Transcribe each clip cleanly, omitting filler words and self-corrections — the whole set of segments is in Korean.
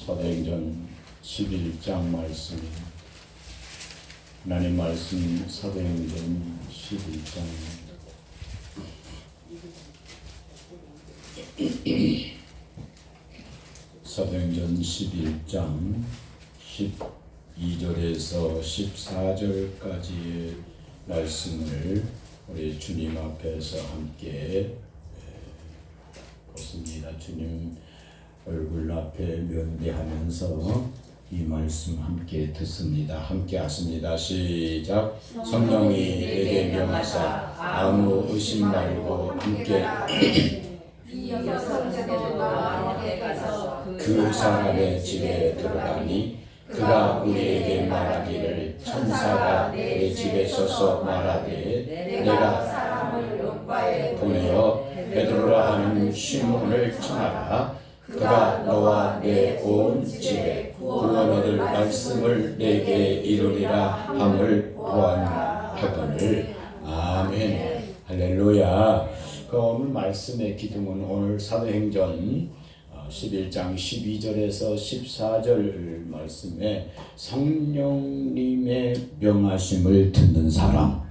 사도행전 11장 말씀, 하나님 말씀 사도행전 11장 사도행전 11장 12절에서 14절까지의 말씀을 우리 주님 앞에서 함께 보습니다. 주님 얼굴 앞에 면대하면서 이 말씀 함께 듣습니다. 함께 하십니다. 시작. 성령이 내게 명하사 아무 의심 말고 함께 그 사람의 집에 들어가니 그가 우리에게 말하기를 천사가 내 집에 서서 말하되 내가 사람을 요바에 보내어 베드로라 하는 시몬을 청하라. 그가 너와 내 온 집에 구원 얻을 말씀을 내게 이루리라 함을 보았하거늘. 아멘. 할렐루야. 그 오늘 말씀의 기둥은 오늘 사도행전 11장 12절에서 14절 말씀에 성령님의 명하심을 듣는 사람,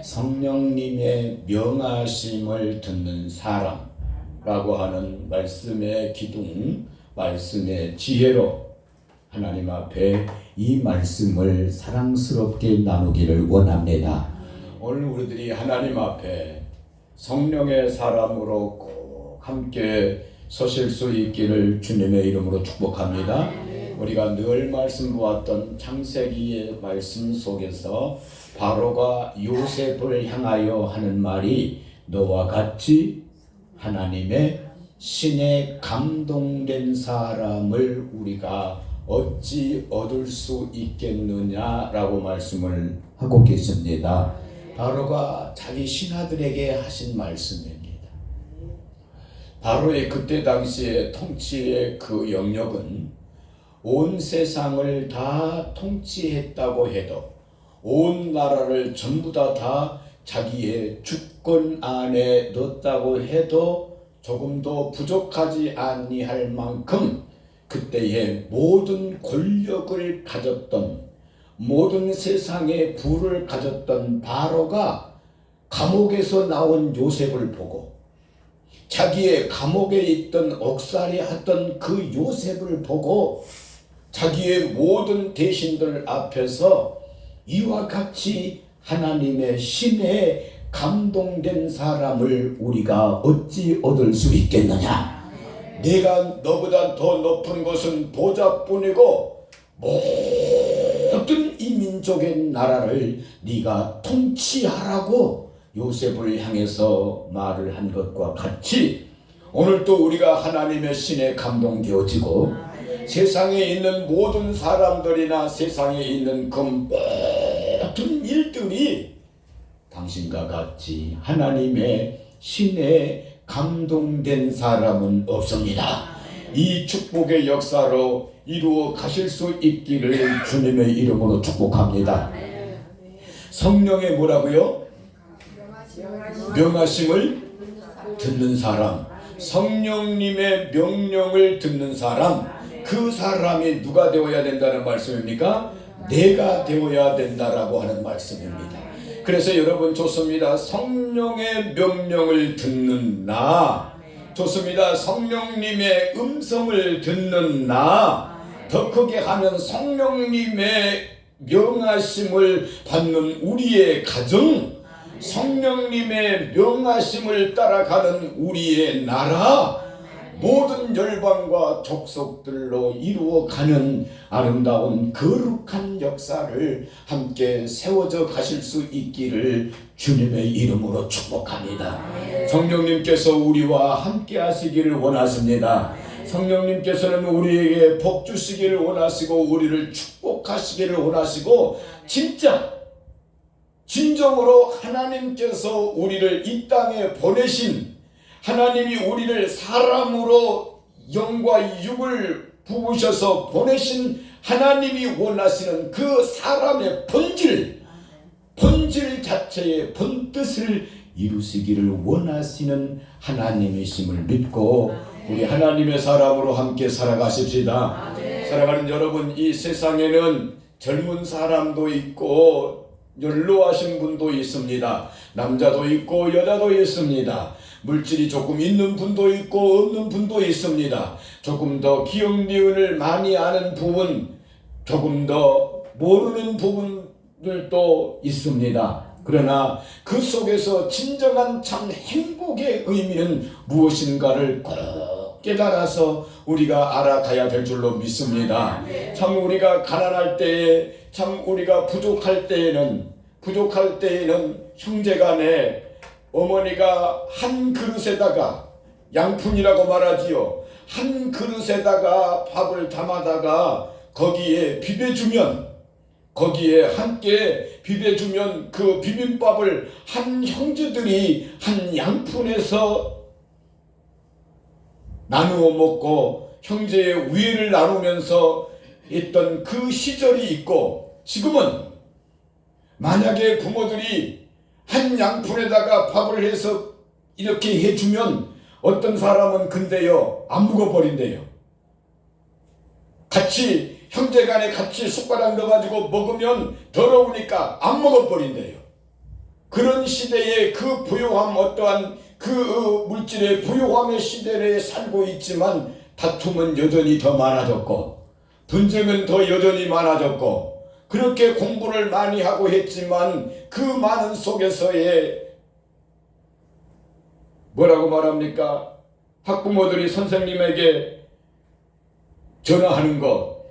성령님의 명하심을 듣는 사람라고 하는 말씀의 기둥, 말씀의 지혜로 하나님 앞에 이 말씀을 사랑스럽게 나누기를 원합니다. 오늘 우리들이 하나님 앞에 성령의 사람으로 꼭 함께 서실 수 있기를 주님의 이름으로 축복합니다. 우리가 늘 말씀 보았던 창세기의 말씀 속에서 바로가 요셉을 향하여 하는 말이 너와 같이 하나님의 신에 감동된 사람을 우리가 어찌 얻을 수 있겠느냐라고 말씀을 하고 계십니다. 바로가 자기 신하들에게 하신 말씀입니다. 바로의 그때 당시의 통치의 그 영역은 온 세상을 다 통치했다고 해도, 온 나라를 전부 다 자기의 주권 안에 넣었다고 해도 조금도 부족하지 아니할 만큼 그때의 모든 권력을 가졌던, 모든 세상의 부를 가졌던 바로가 감옥에서 나온 요셉을 보고, 자기의 감옥에 있던 옥살이 했던 그 요셉을 보고 자기의 모든 대신들 앞에서 이와 같이 하나님의 신에 감동된 사람을 우리가 어찌 얻을 수 있겠느냐? 내가 너보다 더 높은 것은 보좌뿐이고 모든 이 민족의 나라를 네가 통치하라고 요셉을 향해서 말을 한 것과 같이 오늘도 우리가 하나님의 신에 감동되어지고 세상에 있는 모든 사람들이나 세상에 있는 그 모든 일들이 당신과 같이 하나님의 신에 감동된 사람은 없습니다. 이 축복의 역사로 이루어 가실 수 있기를 주님의 이름으로 축복합니다. 성령의 뭐라고요? 명하심을 듣는 사람, 성령님의 명령을 듣는 사람, 그 사람이 누가 되어야 된다는 말씀입니까? 내가 되어야 된다라고 하는 말씀입니다. 그래서 여러분 좋습니다. 성령의 명령을 듣는 나, 좋습니다. 성령님의 음성을 듣는 나, 더 크게 하면 성령님의 명하심을 받는 우리의 가정, 성령님의 명하심을 따라가는 우리의 나라, 모든 열방과 족속들로 이루어가는 아름다운 거룩한 역사를 함께 세워져 가실 수 있기를 주님의 이름으로 축복합니다. 성령님께서 우리와 함께 하시기를 원하십니다. 성령님께서는 우리에게 복 주시기를 원하시고 우리를 축복하시기를 원하시고 진정으로 하나님께서 우리를 이 땅에 보내신, 하나님이 우리를 사람으로 영과 육을 부으셔서 보내신 하나님이 원하시는 그 사람의 본질 자체의 본뜻을 이루시기를 원하시는 하나님이심을 믿고 우리 하나님의 사람으로 함께 살아가십시다. 사랑하는 여러분, 이 세상에는 젊은 사람도 있고 연로하신 분도 있습니다. 남자도 있고 여자도 있습니다. 물질이 조금 있는 분도 있고 없는 분도 있습니다. 조금 더 기억 니은을 많이 아는 부분, 조금 더 모르는 부분들도 있습니다. 그러나 그 속에서 진정한 참 행복의 의미는 무엇인가를 꼭 깨달아서 우리가 알아가야 될 줄로 믿습니다. 참 우리가 가난할 때에, 참 우리가 부족할 때에는 형제간에 어머니가 한 그릇에다가, 양푼이라고 말하지요, 한 그릇에다가 밥을 담아다가 거기에 비벼주면, 거기에 함께 비벼주면 그 비빔밥을 한 형제들이 한 양푼에서 나누어 먹고 형제의 우애를 나누면서 있던 그 시절이 있고, 지금은 만약에 부모들이 한 양푼에다가 밥을 해서 이렇게 해주면 어떤 사람은 근데요 안 먹어버린대요. 같이 형제간에 같이 숟가락 넣어가지고 먹으면 더러우니까 안 먹어버린대요. 그런 시대에 그 부요함, 어떠한 그 물질의 부요함의 시대에 살고 있지만 다툼은 여전히 더 많아졌고 분쟁은 더 여전히 많아졌고, 그렇게 공부를 많이 하고 했지만 그 많은 속에서의 뭐라고 말합니까? 학부모들이 선생님에게 전화하는 것,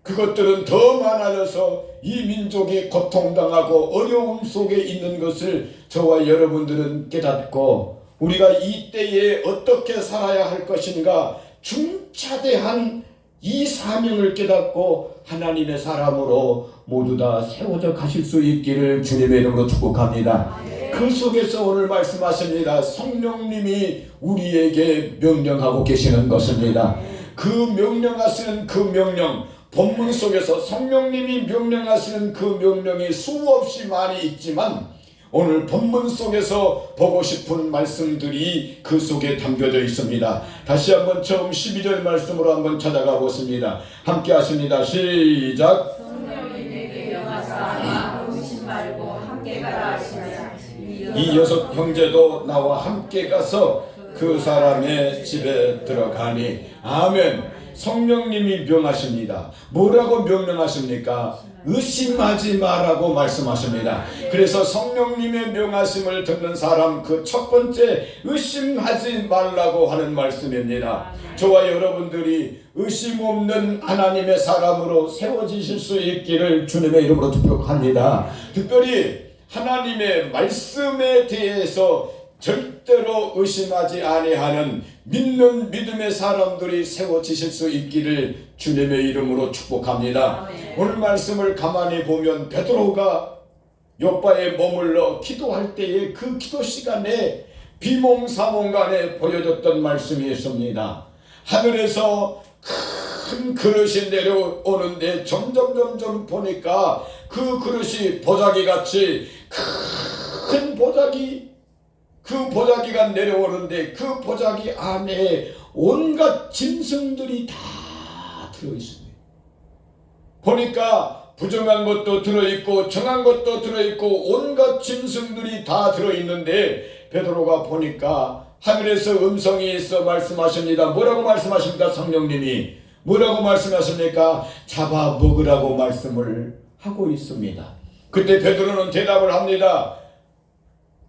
그것들은 더 많아져서 이 민족이 고통당하고 어려움 속에 있는 것을 저와 여러분들은 깨닫고, 우리가 이 때에 어떻게 살아야 할 것인가 중차대한 이 사명을 깨닫고 하나님의 사람으로 모두 다 세워져 가실 수 있기를 주님의 이름으로 축복합니다. 그 속에서 오늘 말씀하십니다. 성령님이 우리에게 명령하고 계시는 것입니다. 그 명령하시는 그 명령, 본문 속에서 성령님이 명령하시는 그 명령이 수없이 많이 있지만 오늘 본문 속에서 보고 싶은 말씀들이 그 속에 담겨져 있습니다. 다시 한번 처음 12절 말씀으로 한번 찾아가 보십니다. 함께 하십니다. 시작. 성령이 내게 명하사 의심 말고 함께 가라 하시며 이 여섯 형제도 나와 함께 가서 그 사람의 집에 들어가니. 아멘. 성령님이 명하십니다. 뭐라고 명령하십니까? 의심하지 마라고 말씀하십니다. 그래서 성령님의 명하심을 듣는 사람, 그 첫 번째 의심하지 말라고 하는 말씀입니다. 저와 여러분들이 의심 없는 하나님의 사람으로 세워지실 수 있기를 주님의 이름으로 축복합니다. 특별히 하나님의 말씀에 대해서 절대로 의심하지 아니하는 믿는 믿음의 사람들이 세워지실 수 있기를 주님의 이름으로 축복합니다. 오늘 말씀을 가만히 보면 베드로가 요바에 머물러 기도할 때에 그 기도 시간에 비몽사몽간에 보여줬던 말씀이 있습니다. 하늘에서 큰 그릇이 내려오는데 점점 보니까 그 그릇이 보자기같이 큰 보자기, 그 보자기가 내려오는데 그 보자기 안에 온갖 짐승들이 다 들어있습니다. 보니까 부정한 것도 들어있고 정한 것도 들어있고 온갖 짐승들이 다 들어있는데 베드로가 보니까 하늘에서 음성이 있어 말씀하십니다. 뭐라고 말씀하십니까? 성령님이 뭐라고 말씀하십니까? 잡아 먹으라고 말씀을 하고 있습니다. 그때 베드로는 대답을 합니다.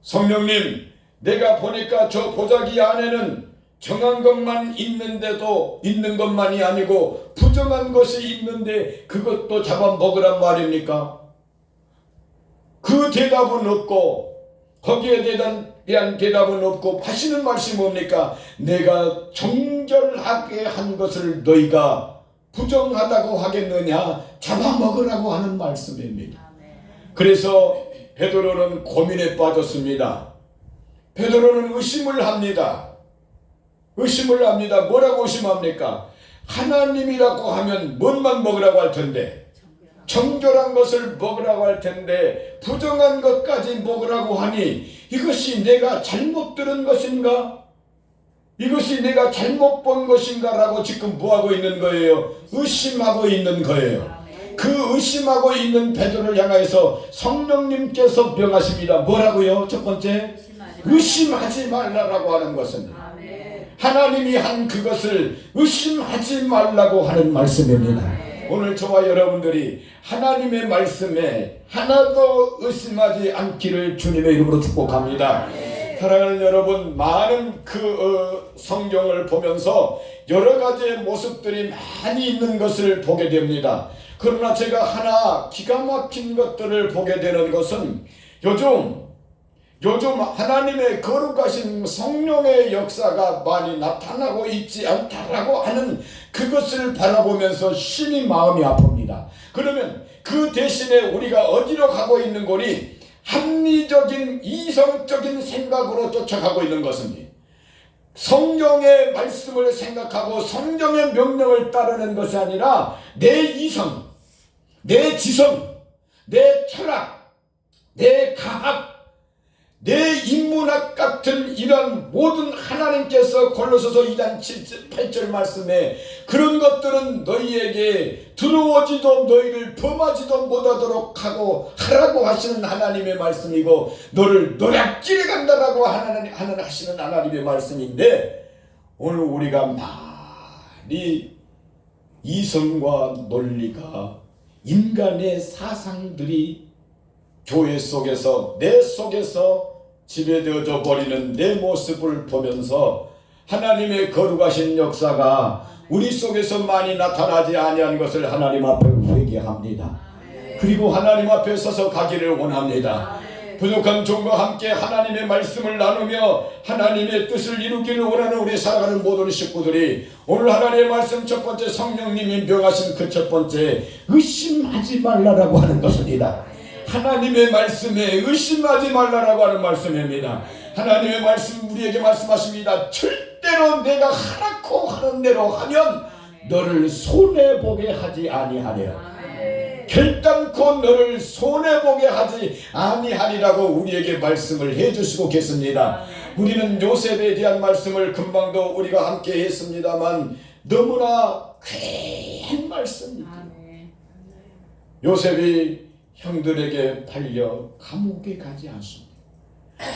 성령님, 내가 보니까 저 보자기 안에는 정한 것만 있는데도 있는 것만이 아니고 부정한 것이 있는데 그것도 잡아 먹으란 말입니까? 그 대답은 없고 거기에 대한 대답은 없고 하시는 말씀이 뭡니까? 내가 정결하게 한 것을 너희가 부정하다고 하겠느냐? 잡아먹으라고 하는 말씀입니다. 그래서 베드로는 고민에 빠졌습니다. 베드로는 의심을 합니다. 뭐라고 의심합니까? 하나님이라고 하면 뭔만 먹으라고 할 텐데, 정결한 것을 먹으라고 할 텐데 부정한 것까지 먹으라고 하니 이것이 내가 잘못 들은 것인가? 이것이 내가 잘못 본 것인가라고 지금 뭐하고 있는 거예요? 의심하고 있는 거예요. 그 의심하고 있는 베드로를 향해서 성령님께서 명하십니다. 뭐라고요? 첫 번째, 의심하지 말라라고 하는 것은 하나님이 한 그것을 의심하지 말라고 하는 말씀입니다. 오늘 저와 여러분들이 하나님의 말씀에 하나도 의심하지 않기를 주님의 이름으로 축복합니다. 사랑하는 여러분, 많은 성경을 보면서 여러 가지의 모습들이 많이 있는 것을 보게 됩니다. 그러나 제가 하나 기가 막힌 것들을 보게 되는 것은 요즘 하나님의 거룩하신 성령의 역사가 많이 나타나고 있지 않다라고 하는 그것을 바라보면서 심히 마음이 아픕니다. 그러면 그 대신에 우리가 어디로 가고 있는 거니? 합리적인 이성적인 생각으로 쫓아가고 있는 것입니다. 성경의 말씀을 생각하고 성경의 명령을 따르는 것이 아니라 내 이성, 내 지성, 내 철학, 내 과학, 내 인문학 같은 이런 모든 하나님께서 골로새서 2장 8절 말씀에 그런 것들은 너희에게 들어오지도 너희를 범하지도 못하도록 하라고 하시는 하나님의 말씀이고 너를 노략질해 간다라고 하시는 하나님의 말씀인데, 오늘 우리가 많이 이성과 논리가 인간의 사상들이 교회 속에서 내 속에서 지배되어져 버리는 내 모습을 보면서 하나님의 거룩하신 역사가 우리 속에서 많이 나타나지 아니한 것을 하나님 앞에 회개합니다. 그리고 하나님 앞에 서서 가기를 원합니다. 부족한 종과 함께 하나님의 말씀을 나누며 하나님의 뜻을 이루기를 원하는 우리 살아가는 모든 식구들이 오늘 하나님의 말씀 첫 번째, 성령님이 명하신 그 첫 번째, 의심하지 말라라고 하는 것입니다. 하나님의 말씀에 의심하지 말라라고 하는 말씀입니다. 하나님의 말씀 우리에게 말씀하십니다. 절대로 내가 하라고 하는 대로 하면 너를 손해보게 하지 아니하리라. 결단코 너를 손해보게 하지 아니하리라고 우리에게 말씀을 해주시고 계십니다. 우리는 요셉에 대한 말씀을 금방도 우리가 함께 했습니다만 너무나 귀한 말씀입니다. 요셉이 형들에게 팔려 감옥에 가지 않습니다.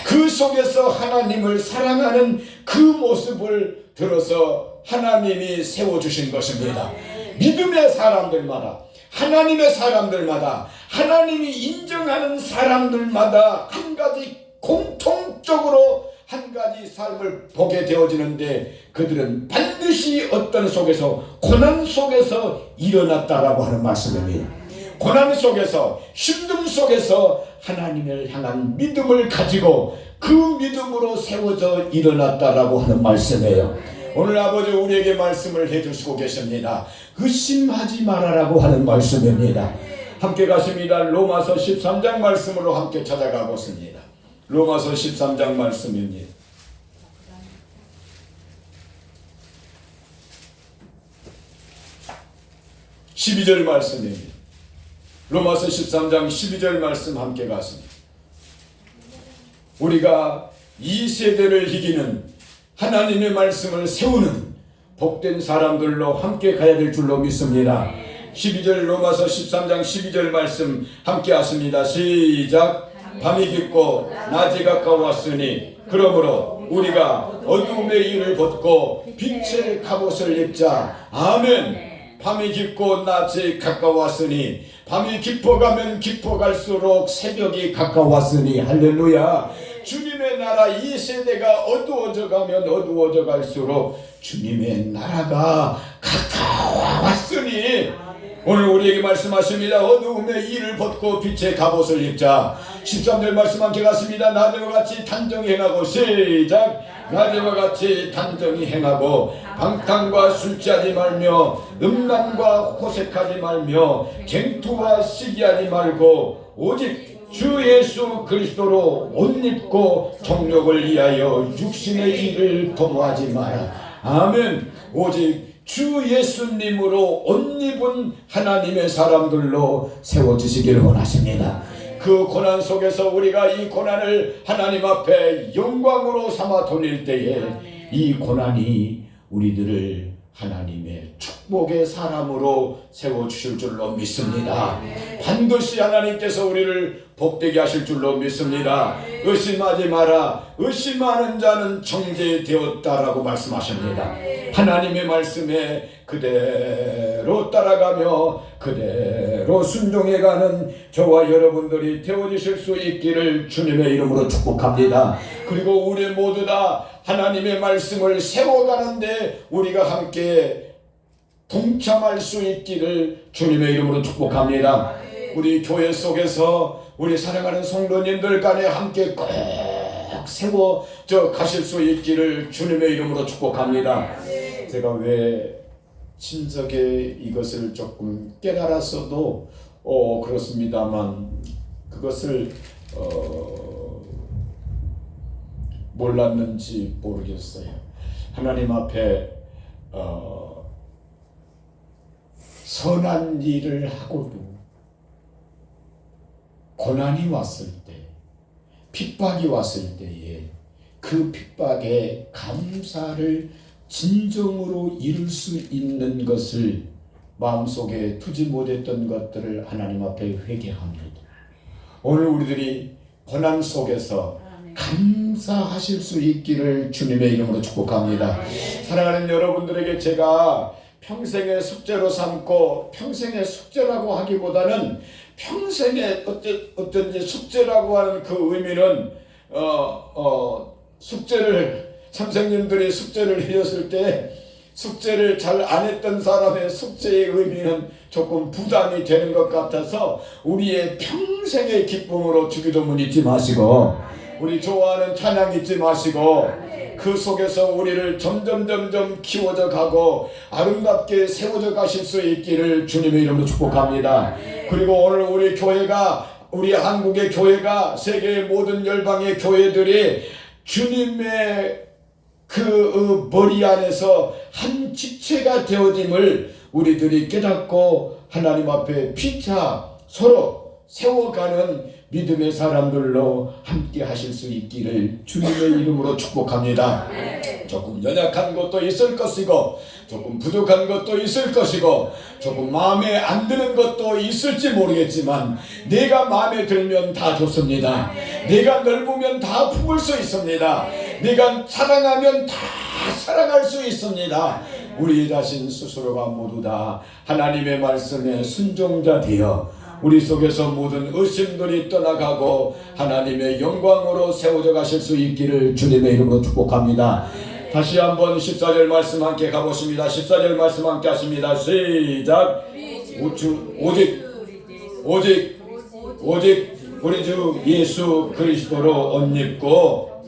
그 속에서 하나님을 사랑하는 그 모습을 들어서 하나님이 세워주신 것입니다. 믿음의 사람들마다, 하나님의 사람들마다, 하나님이 인정하는 사람들마다 한 가지 공통적으로 한 가지 삶을 보게 되어지는데 그들은 반드시 어떤 속에서, 고난 속에서 일어났다라고 하는 말씀입니다. 고난 속에서, 힘듦 속에서 하나님을 향한 믿음을 가지고 그 믿음으로 세워져 일어났다라고 하는 말씀이에요. 오늘 아버지 우리에게 말씀을 해주시고 계십니다. 의심하지 말아라고 하는 말씀입니다. 함께 가십니다. 로마서 13장 말씀으로 함께 찾아가 보십니다. 로마서 13장 말씀입니다. 12절 말씀입니다. 로마서 13장 12절 말씀 함께 가십니다. 우리가 이 세대를 이기는 하나님의 말씀을 세우는 복된 사람들로 함께 가야 될 줄로 믿습니다. 12절 로마서 13장 12절 말씀 함께 하십니다. 시작. 밤이 깊고 낮이 가까웠으니 그러므로 우리가 어두움의 일을 벗고 빛의 갑옷을 입자. 아멘. 밤이 깊고 낮이 가까웠으니, 밤이 깊어가면 깊어갈수록 새벽이 가까웠으니, 할렐루야. 주님의 나라, 이 세대가 어두워져 가면 어두워져 갈수록 주님의 나라가 가까워왔으니, 오늘 우리에게 말씀하십니다. 어두움의 일을 벗고 빛의 갑옷을 입자. 13절 말씀 함께 갔습니다. 낮에와 같이 단정히 행하고, 시작. 낮에와 같이 단정히 행하고 방탕과 술 취하지 말며 음란과 호색하지 말며 쟁투와 시기하지 말고 오직 주 예수 그리스도로 옷 입고 정욕을 위하여 육신의 일을 도모하지 마라. 아멘. 오직 주 예수님으로 옷 입은 하나님의 사람들로 세워주시기를 원하십니다. 그 고난 속에서 우리가 이 고난을 하나님 앞에 영광으로 삼아 돌릴 때에 이 고난이 우리들을 하나님의 축복의 사람으로 세워주실 줄로 믿습니다. 반드시 하나님께서 우리를 복되게 하실 줄로 믿습니다. 의심하지 마라. 의심하는 자는 정죄되었다라고 말씀하십니다. 하나님의 말씀에 그대로 따라가며 그대로 순종해가는 저와 여러분들이 되어주실 수 있기를 주님의 이름으로 축복합니다. 그리고 우리 모두 다 하나님의 말씀을 세워가는데 우리가 함께 동참할 수 있기를 주님의 이름으로 축복합니다. 우리 교회 속에서 우리 사랑하는 성도님들 간에 함께 꼭 세워져 가실 수 있기를 주님의 이름으로 축복합니다. 제가 왜 친석에 이것을 조금 깨달았어도 그렇습니다만 그것을 몰랐는지 모르겠어요. 하나님 앞에 선한 일을 하고도 고난이 왔을 때, 핍박이 왔을 때에 그 핍박에 감사를 진정으로 이룰 수 있는 것을 마음속에 두지 못했던 것들을 하나님 앞에 회개합니다. 오늘 우리들이 고난 속에서 감사하실 수 있기를 주님의 이름으로 축복합니다. 사랑하는 여러분들에게 제가 평생의 숙제로 삼고, 평생의 숙제라고 하기보다는 평생의 어떤 숙제라고 하는 그 의미는 숙제를 선생님들이 숙제를 해줬을 때 숙제를 잘 안 했던 사람의 숙제의 의미는 조금 부담이 되는 것 같아서 우리의 평생의 기쁨으로 주기도문 잊지 마시고 우리 좋아하는 찬양 잊지 마시고 그 속에서 우리를 점점 키워져 가고 아름답게 세워져 가실 수 있기를 주님의 이름으로 축복합니다. 그리고 오늘 우리 교회가, 우리 한국의 교회가 세계의 모든 열방의 교회들이 주님의 그 머리 안에서 한 지체가 되어짐을 우리들이 깨닫고 하나님 앞에 피차 서로 세워가는 믿음의 사람들로 함께 하실 수 있기를 주님의 이름으로 축복합니다. 조금 연약한 것도 있을 것이고 조금 부족한 것도 있을 것이고 조금 마음에 안 드는 것도 있을지 모르겠지만 내가 마음에 들면 다 좋습니다. 내가 넓으면 다 품을 수 있습니다. 내가 사랑하면 다 사랑할 수 있습니다. 우리 자신 스스로가 모두 다 하나님의 말씀에 순종자 되어 우리 속에서 모든 의심들이 떠나가고 하나님의 영광으로 세워져 가실 수 있기를 주님의 이름으로 축복합니다. 다시 한번 14절 말씀 함께 가보십니다. 14절 말씀 함께 하십니다. 시작. 오직 우리 주 예수 그리스도로 옷 입고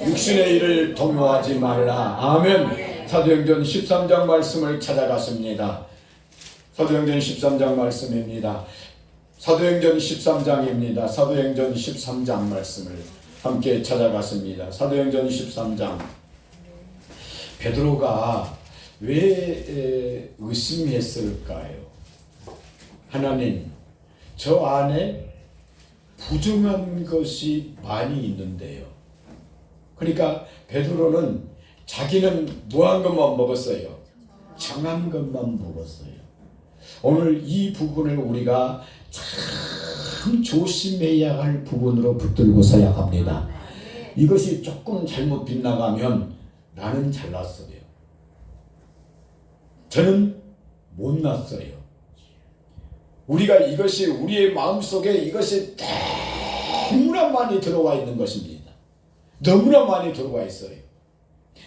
육신의 일을 동요하지 말라. 아멘. 사도행전 13장 말씀을 찾아갔습니다. 사도행전 13장 말씀입니다. 사도행전 13장입니다. 사도행전 13장 말씀을 함께 찾아갔습니다. 사도행전 13장. 베드로가 왜 의심했을까요? 하나님, 저 안에 부정한 것이 많이 있는데요. 그러니까 베드로는 자기는 무한 것만 먹었어요. 정한 것만 먹었어요. 오늘 이 부분을 우리가 참 조심해야 할 부분으로 붙들고 서야 합니다. 이것이 조금 잘못 빗나가면 나는 잘났어요. 저는 못났어요. 우리가 이것이 우리의 마음속에 이것이 너무나 많이 들어와 있는 것입니다. 너무나 많이 들어와 있어요.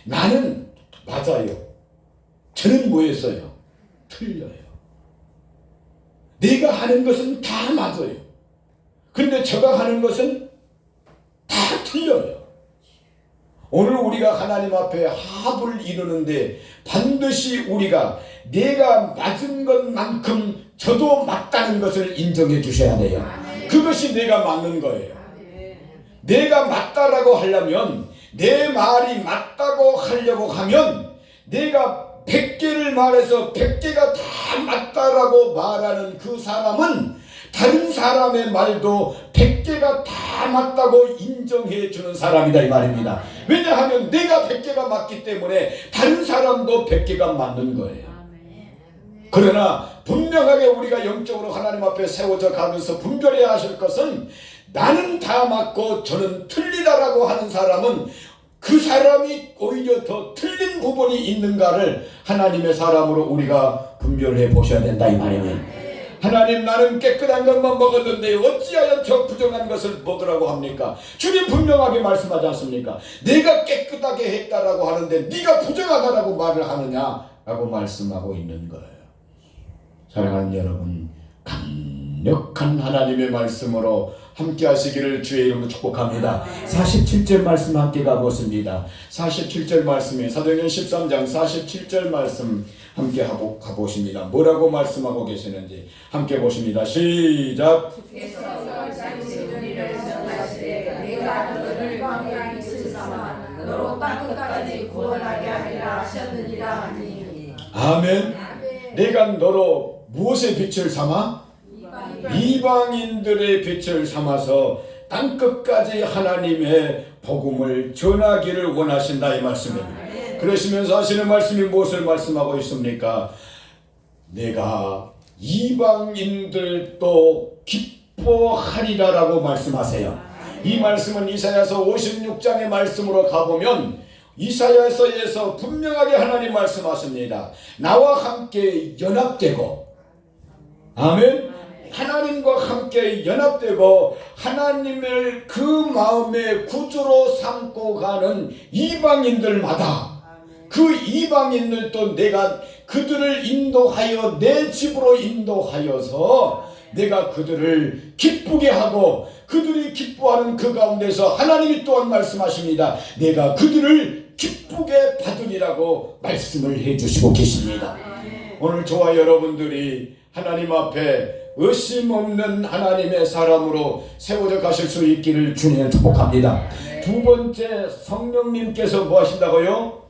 나는 맞아요. 저는 뭐였어요? 틀려요. 내가 하는 것은 다 맞아요. 그런데 제가 하는 것은 다 틀려요. 오늘 우리가 하나님 앞에 합을 이루는데 반드시 우리가 내가 맞은 것만큼 저도 맞다는 것을 인정해 주셔야 돼요. 그것이 내가 맞는 거예요. 내가 맞다라고 하려면, 내 말이 맞다고 하려고 하면 내가 100개를 말해서 100개가 다 맞다라고 말하는 그 사람은 다른 사람의 말도 100개가 다 맞다고 인정해 주는 사람이다 이 말입니다. 왜냐하면 내가 100개가 맞기 때문에 다른 사람도 100개가 맞는 거예요. 그러나 분명하게 우리가 영적으로 하나님 앞에 세워져 가면서 분별해야 하실 것은 나는 다 맞고 저는 틀리다라고 하는 사람은 그 사람이 오히려 더 틀린 부분이 있는가를 하나님의 사람으로 우리가 분별해 보셔야 된다 이 말이에요. 하나님, 나는 깨끗한 것만 먹었는데 어찌하여 저 부정한 것을 먹으라고 합니까? 주님 분명하게 말씀하지 않습니까? 내가 깨끗하게 했다라고 하는데 네가 부정하다라고 말을 하느냐라고 말씀하고 있는 거예요. 사랑하는 여러분, 강력한 하나님의 말씀으로 함께 하시기를 주의 이름으로 축복합니다. 47절 말씀 함께 가보십니다. 47절 말씀에 사도행전 13장 47절 말씀 함께 가보십니다. 뭐라고 말씀하고 계시는지 함께 보십니다. 시작. 주께서 우리를 전하시되 내가 너를 광야의 빛을 삼아 너로 땅끝까지 구원하게 하리라 하셨느니라 하니. 아멘. 내가 너로 무엇의 빛을 삼아? 이방인들의 빛을 삼아서 땅끝까지 하나님의 복음을 전하기를 원하신다 이 말씀입니다. 그러시면서 하시는 말씀이 무엇을 말씀하고 있습니까? 내가 이방인들도 기뻐하리라라고 말씀하세요. 이 말씀은 이사야서 56장의 말씀으로 가보면 이사야서에서 분명하게 하나님 말씀하십니다. 나와 함께 연합되고, 아멘. 하나님과 함께 연합되고 하나님을 그 마음의 구주로 삼고 가는 이방인들마다 그 이방인들도 내가 그들을 인도하여 내 집으로 인도하여서 내가 그들을 기쁘게 하고 그들이 기뻐하는 그 가운데서 하나님이 또한 말씀하십니다. 내가 그들을 기쁘게 받으리라고 말씀을 해주시고 계십니다. 오늘 저와 여러분들이 하나님 앞에 의심 없는 하나님의 사람으로 세워져 가실 수 있기를 주님을 축복합니다. 두 번째, 성령님께서 뭐 하신다고요?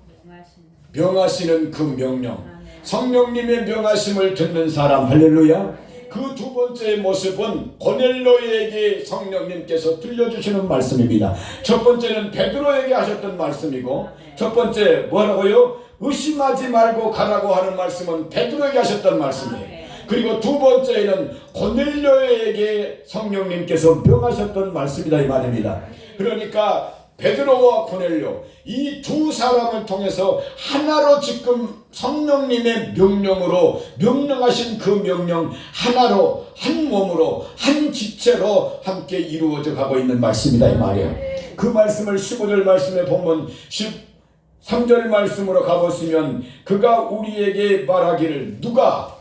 명하시는 그 명령. 성령님의 명하심을 듣는 사람, 할렐루야. 그 두 번째 모습은 고넬료에게 성령님께서 들려주시는 말씀입니다. 첫 번째는 베드로에게 하셨던 말씀이고, 첫 번째 뭐라고요? 의심하지 말고 가라고 하는 말씀은 베드로에게 하셨던 말씀이에요. 그리고 두 번째는 고넬료에게 성령님께서 명하셨던 말씀이다 이 말입니다. 그러니까 베드로와 고넬료 이 두 사람을 통해서 하나로 지금 성령님의 명령으로 명령하신 그 명령 하나로 한 몸으로 한 지체로 함께 이루어져 가고 있는 말씀이다 이 말이에요. 그 말씀을 15절 말씀에 보면 13절 말씀으로 가보시면 그가 우리에게 말하기를 누가?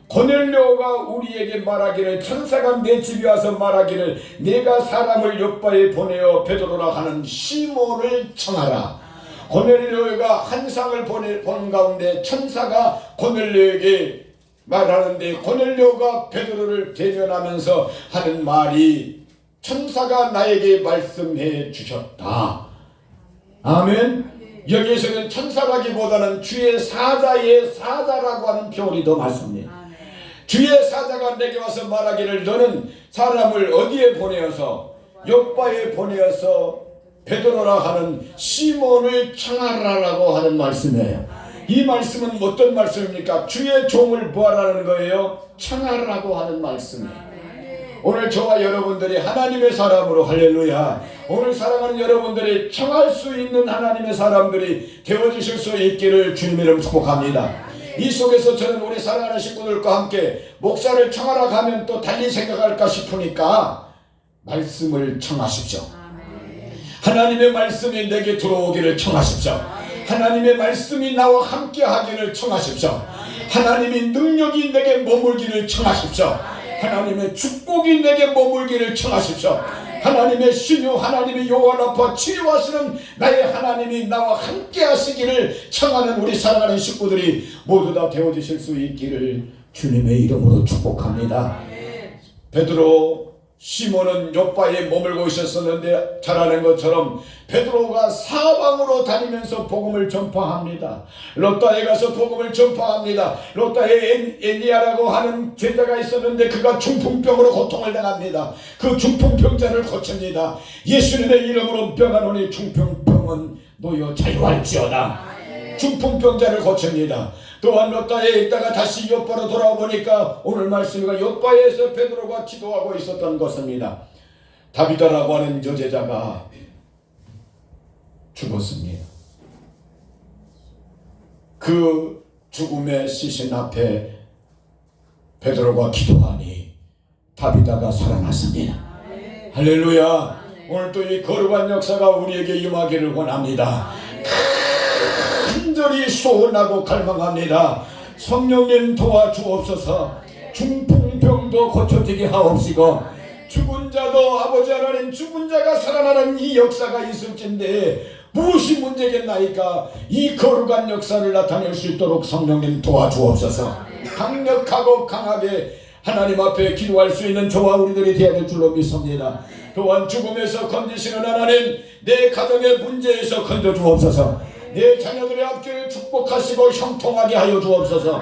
고넬료가 우리에게 말하기를 천사가 내 집에 와서 말하기를 내가 사람을 요바에 보내어 베드로라 하는 시몬을 청하라. 고넬료가 환상을 본 가운데 천사가 고넬료에게 말하는데 고넬료가 베드로를 대면하면서 하는 말이 천사가 나에게 말씀해 주셨다. 아멘. 여기에서는 천사라기보다는 주의 사자의 사자라고 하는 표현이 더 맞습니다. 주의 사자가 내게 와서 말하기를 너는 사람을 어디에 보내어서 요바에 보내어서 베드로라 하는 시몬을 청하라라고 하는 말씀이에요. 이 말씀은 어떤 말씀입니까? 주의 종을 뭐하라는 거예요? 청하라고 하는 말씀이에요. 오늘 저와 여러분들이 하나님의 사람으로 할렐루야 오늘 사랑하는 여러분들이 청할 수 있는 하나님의 사람들이 되어주실 수 있기를 주님의 이름으로 축복합니다. 이 속에서 저는 우리 사랑하는 식구들과 함께 목사를 청하러 가면 또 달리 생각할까 싶으니까 말씀을 청하십시오. 하나님의 말씀이 내게 들어오기를 청하십시오. 하나님의 말씀이 나와 함께 하기를 청하십시오. 하나님의 능력이 내게 머물기를 청하십시오. 하나님의 축복이 내게 머물기를 청하십시오. 하나님의 신유 하나님의 요한 아파 치유하시는 나의 하나님이 나와 함께 하시기를 청하는 우리 사랑하는 식구들이 모두 다 되어주실 수 있기를 주님의 이름으로 축복합니다. 베드로 시몬은 요바에 머물고 있었는데 잘 아는 것처럼 베드로가 사방으로 다니면서 복음을 전파합니다. 롯다에 가서 복음을 전파합니다. 롯다에 엘리야라고 하는 제자가 있었는데 그가 중풍병으로 고통을 당합니다. 그 중풍병자를 고칩니다. 예수님의 이름으로 병가 노니 중풍병은 놓여 자유할지어다. 중풍병자를 고칩니다. 또한 롯다에 있다가 다시 요바로 돌아와 보니까 오늘 말씀이 요바에서 베드로가 기도하고 있었던 것입니다. 다비다라고 하는 여제자가 죽었습니다. 그 죽음의 시신 앞에 베드로가 기도하니 다비다가 살아났습니다. 할렐루야. 오늘 또 이 거룩한 역사가 우리에게 임하기를 원합니다. 간절히 소원하고 갈망합니다. 성령님 도와주옵소서. 중풍병도 고쳐지게 하옵시고 죽은 자도 아버지 하나님 죽은 자가 살아나는 이 역사가 있을진데 무엇이 문제겠나이까? 이 거룩한 역사를 나타낼 수 있도록 성령님 도와주옵소서. 강력하고 강하게 하나님 앞에 기도할 수 있는 저와 우리들이 되어야 될 줄로 믿습니다. 또한 죽음에서 건지시는 하나님, 내 가정의 문제에서 건져주옵소서. 내 자녀들의 앞길을 축복하시고 형통하게 하여 주옵소서.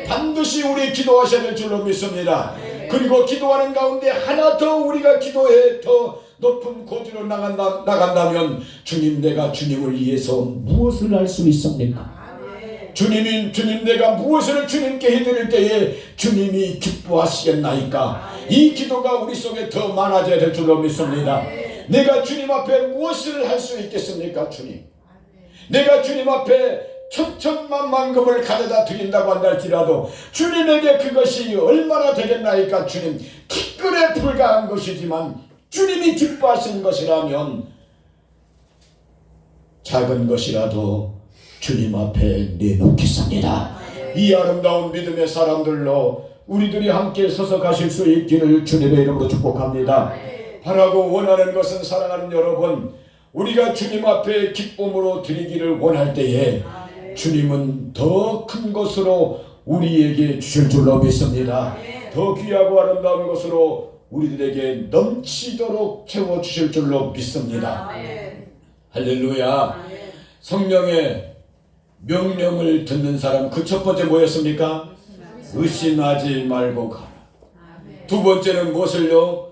반드시 우리 기도하셔야 될 줄로 믿습니다. 그리고 기도하는 가운데 하나 더 우리가 기도해 더 높은 고지로 나간다면 주님, 내가 주님을 위해서 무엇을 할 수 있습니까? 주님 내가 무엇을 주님께 해드릴 때에 주님이 기뻐하시겠나이까? 이 기도가 우리 속에 더 많아져야 될 줄로 믿습니다. 내가 주님 앞에 무엇을 할 수 있겠습니까? 주님, 내가 주님 앞에 천천만만금을 가져다 드린다고 한달지라도 주님에게 그것이 얼마나 되겠나이까? 주님, 티끌에 불과한 것이지만 주님이 기뻐하시는 것이라면 작은 것이라도 주님 앞에 내놓겠습니다. 이 아름다운 믿음의 사람들로 우리들이 함께 서서 가실 수 있기를 주님의 이름으로 축복합니다. 바라고 원하는 것은 사랑하는 여러분, 우리가 주님 앞에 기쁨으로 드리기를 원할 때에 주님은 더 큰 것으로 우리에게 주실 줄로 믿습니다. 더 귀하고 아름다운 것으로 우리들에게 넘치도록 채워주실 줄로 믿습니다. 할렐루야. 성령의 명령을 듣는 사람, 그 첫 번째 뭐였습니까? 의심하지 말고 가라. 두 번째는 무엇을요?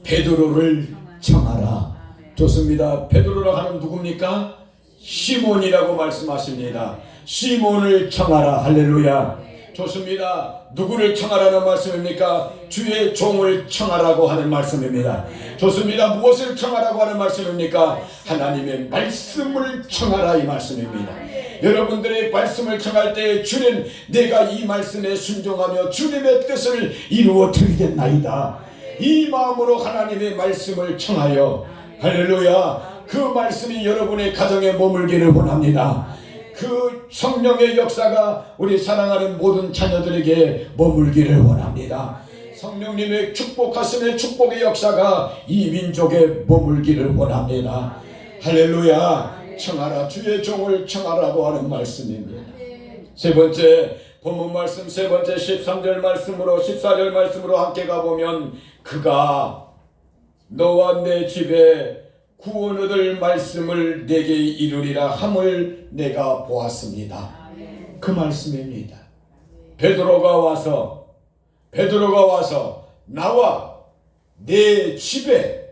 베드로를 청하라. 좋습니다. 베드로라 하는 누굽니까? 시몬이라고 말씀하십니다. 시몬을 청하라. 할렐루야. 좋습니다. 누구를 청하라는 말씀입니까? 주의 종을 청하라고 하는 말씀입니다. 좋습니다. 무엇을 청하라고 하는 말씀입니까? 하나님의 말씀을 청하라, 이 말씀입니다. 여러분들의 말씀을 청할 때 주님, 내가 이 말씀에 순종하며 주님의 뜻을 이루어 드리겠나이다. 이 마음으로 하나님의 말씀을 청하여, 할렐루야, 그 말씀이 여러분의 가정에 머물기를 원합니다. 그 성령의 역사가 우리 사랑하는 모든 자녀들에게 머물기를 원합니다. 성령님의 축복하심의 축복의 역사가 이 민족에 머물기를 원합니다. 할렐루야. 청하라, 주의 종을 청하라고 하는 말씀입니다. 세 번째 본문 말씀, 세 번째 13절 말씀으로 14절 말씀으로 함께 가보면, 그가 너와 내 집에 구원 얻을 말씀을 내게 이루리라 함을 내가 보았습니다. 그 말씀입니다. 베드로가 와서 나와 내 집에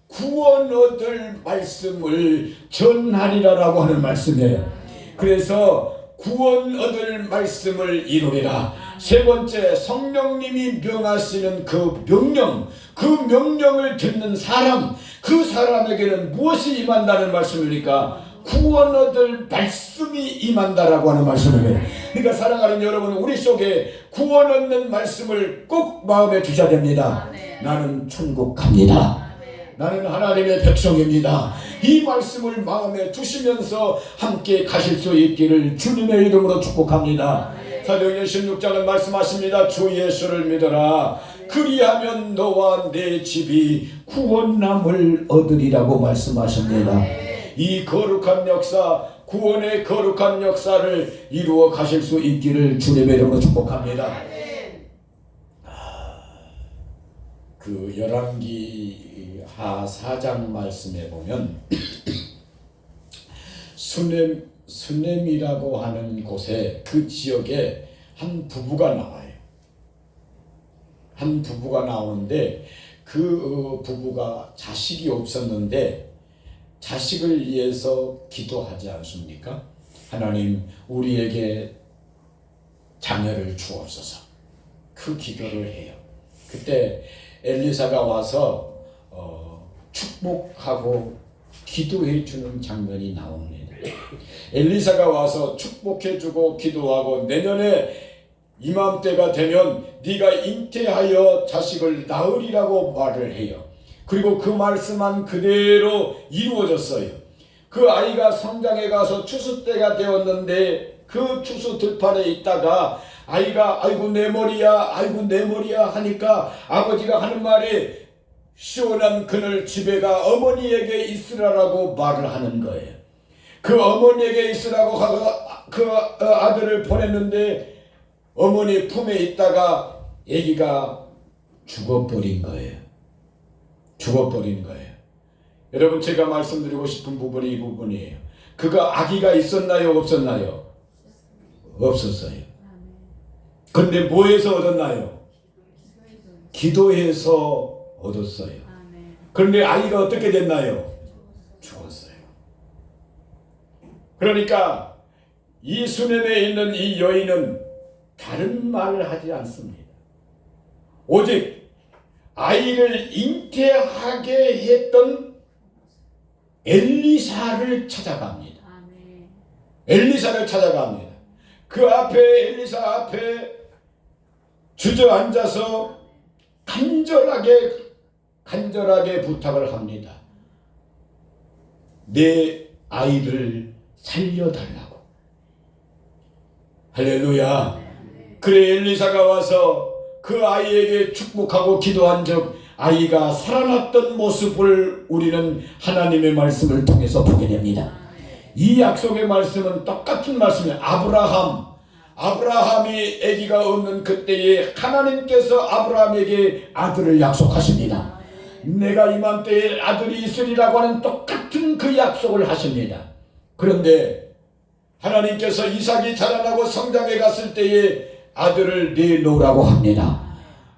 구원 얻을 말씀을 전하리라라고 하는 말씀이에요. 그래서 구원 얻을 말씀을 이루리라. 세 번째, 성령님이 명하시는 그 명령을 듣는 사람, 그 사람에게는 무엇이 임한다는 말씀입니까? 구원 얻을 말씀이 임한다라고 하는 말씀이에요. 그러니까 사랑하는 여러분, 우리 속에 구원 얻는 말씀을 꼭 마음에 두셔야 됩니다. 나는 천국 갑니다. 나는 하나님의 백성입니다. 이 말씀을 마음에 두시면서 함께 가실 수 있기를 주님의 이름으로 축복합니다. 사도행전 16장은 말씀하십니다. 주 예수를 믿어라. 그리하면 너와 내 집이 구원남을 얻으리라고 말씀하십니다. 이 거룩한 역사, 구원의 거룩한 역사를 이루어 가실 수 있기를 주님의 이름으로 축복합니다. 사도행전 16장은 말씀하십니다. 주 예수를 믿어라. 그리하면 너와 내 집이 구원남을 얻으리라고 말씀하십니다. 이 거룩한 역사, 구원의 거룩한 역사를 이루어 가실 수 있기를 주님의 이름으로 축복합니다. 16절 17절 그 열왕기하 4장 말씀에 보면 수넴이라고 하는 곳에 그 지역에 한 부부가 나와요. 한 부부가 나오는데 그 부부가 자식이 없었는데 자식을 위해서 기도하지 않습니까? 하나님 우리에게 자녀를 주옵소서. 그 기도를 해요. 그때 엘리사가 와서 축복하고 기도해 주는 장면이 나옵니다. 엘리사가 와서 축복해주고 기도하고 내년에 이맘때가 되면 네가 잉태하여 자식을 낳으리라고 말을 해요. 그리고 그 말씀만 그대로 이루어졌어요. 그 아이가 성장해 가서 추수 때가 되었는데 그 추수 들판에 있다가 아이가 아이고 내 머리야 아이고 내 머리야 하니까 아버지가 하는 말이 시원한 그늘 집에가 어머니에게 있으라라고 말을 하는 거예요. 그 어머니에게 있으라고 하고 그 아들을 보냈는데 어머니 품에 있다가 아기가 죽어버린 거예요. 죽어버린 거예요. 여러분 제가 말씀드리고 싶은 부분이 이 부분이에요. 그가 아기가 있었나요 없었나요? 없었어요. 그런데 뭐에서 얻었나요? 기도해서 얻었어요. 그런데 아이가 어떻게 됐나요? 죽었어요. 그러니까 이 수넴에 있는 이 여인은 다른 말을 하지 않습니다. 오직 아이를 잉태하게 했던 엘리사를 찾아갑니다. 엘리사를 찾아갑니다. 그 앞에 엘리사 앞에 주저앉아서 간절하게 부탁을 합니다. 내 아이를 살려달라고. 할렐루야. 그래 엘리사가 와서 그 아이에게 축복하고 기도한 적 아이가 살아났던 모습을 우리는 하나님의 말씀을 통해서 보게 됩니다. 이 약속의 말씀은 똑같은 말씀이에요. 아브라함이 아기가 없는 그때에 하나님께서 아브라함에게 아들을 약속하십니다. 내가 이맘때에 아들이 있으리라고 하는 똑같은 그 약속을 하십니다. 그런데 하나님께서 이삭이 자라나고 성장해 갔을 때에 아들을 내놓으라고 합니다.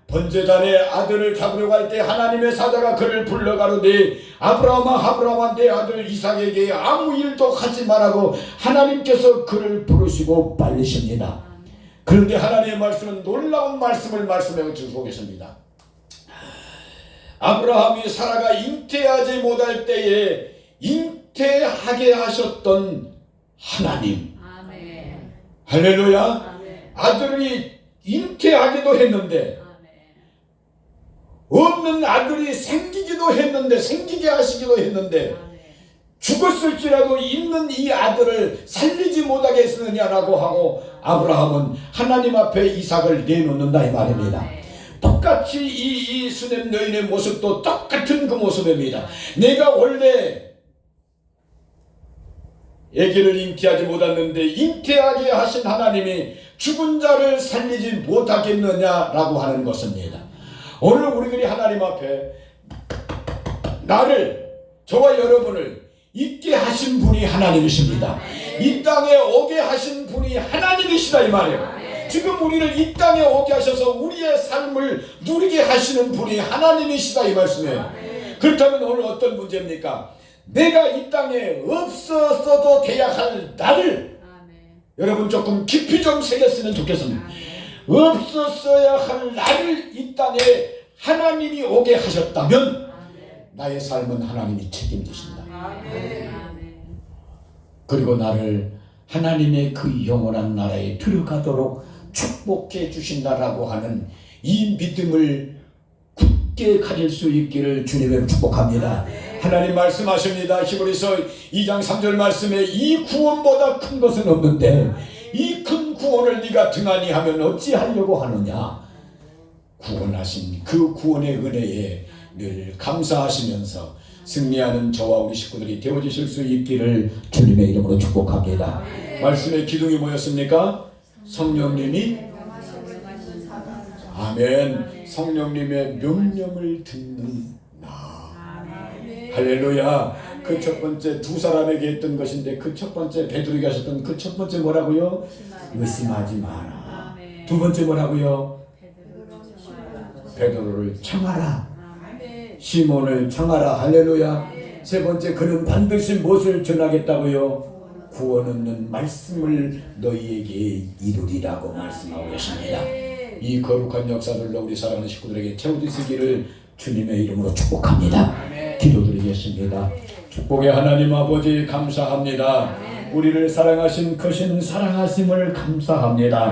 번제단에 아들을 잡으려고 할 때 하나님의 사자가 그를 불러가로되 아브라함아 내 아들 이삭에게 아무 일도 하지 말라고 하나님께서 그를 부르시고 말리십니다. 그런데 하나님의 말씀은 놀라운 말씀을 말씀해 주고 계십니다. 아브라함이 사라가 잉태하지 못할 때에 잉태하게 하셨던 하나님. 아멘. 할렐루야. 아멘. 아들이 잉태하기도 했는데 없는 아들이 생기기도 했는데 생기게 하시기도 했는데 죽었을지라도 있는 이 아들을 살리지 못하게 했느냐라고 하고 아브라함은 하나님 앞에 이삭을 내놓는다 이 말입니다. 똑같이 이 수넴 여인의 모습도 똑같은 그 모습입니다. 내가 원래 아기를 잉태하지 못했는데 잉태하게 하신 하나님이 죽은 자를 살리지 못하겠느냐라고 하는 것입니다. 오늘 우리들이 하나님 앞에 나를 저와 여러분을 있게 하신 분이 하나님이십니다. 이 땅에 오게 하신 분이 하나님이시다 이 말이에요. 지금 우리를 이 땅에 오게 하셔서 우리의 삶을 누리게 하시는 분이 하나님이시다 이 말씀이에요. 그렇다면 오늘 어떤 문제입니까? 내가 이 땅에 없었어도 돼야 할 나를 여러분 조금 깊이 좀 새겼으면 좋겠습니다. 없었어야 할 나를 이 땅에 하나님이 오게 하셨다면 나의 삶은 하나님이 책임지신다. 그리고 나를 하나님의 그 영원한 나라에 들어가도록 축복해 주신다라고 하는 이 믿음을 굳게 가질 수 있기를 주님의 축복합니다. 하나님 말씀하십니다. 히브리서 2장 3절 말씀에 이 구원보다 큰 것은 없는데 이 큰 구원을 네가 등한히 하면 어찌하려고 하느냐. 구원하신 그 구원의 은혜에 늘 감사하시면서 승리하는 저와 우리 식구들이 되어주실 수 있기를 주님의 이름으로 축복합니다. 말씀의 기둥이 뭐였습니까? 성령님이 아멘. 성령님의 명령을 듣는 나. 할렐루야. 그 첫 번째 두 사람에게 했던 것인데 그 첫 번째 베드로에게 하셨던 그 첫 번째 뭐라고요? 의심하지 마라. 두 번째 뭐라고요? 베드로를 청하라. 시몬을 청하라. 할렐루야. 세 번째 그는 반드시 무엇을 전하겠다고요? 구원 없는 말씀을 너희에게 이루리라고 말씀하고 계십니다. 이 거룩한 역사들로 우리 사랑하는 식구들에게 채워주시기를 주님의 이름으로 축복합니다. 기도드리겠습니다. 축복의 하나님 아버지 감사합니다. 우리를 사랑하신 크신 사랑하심을 감사합니다.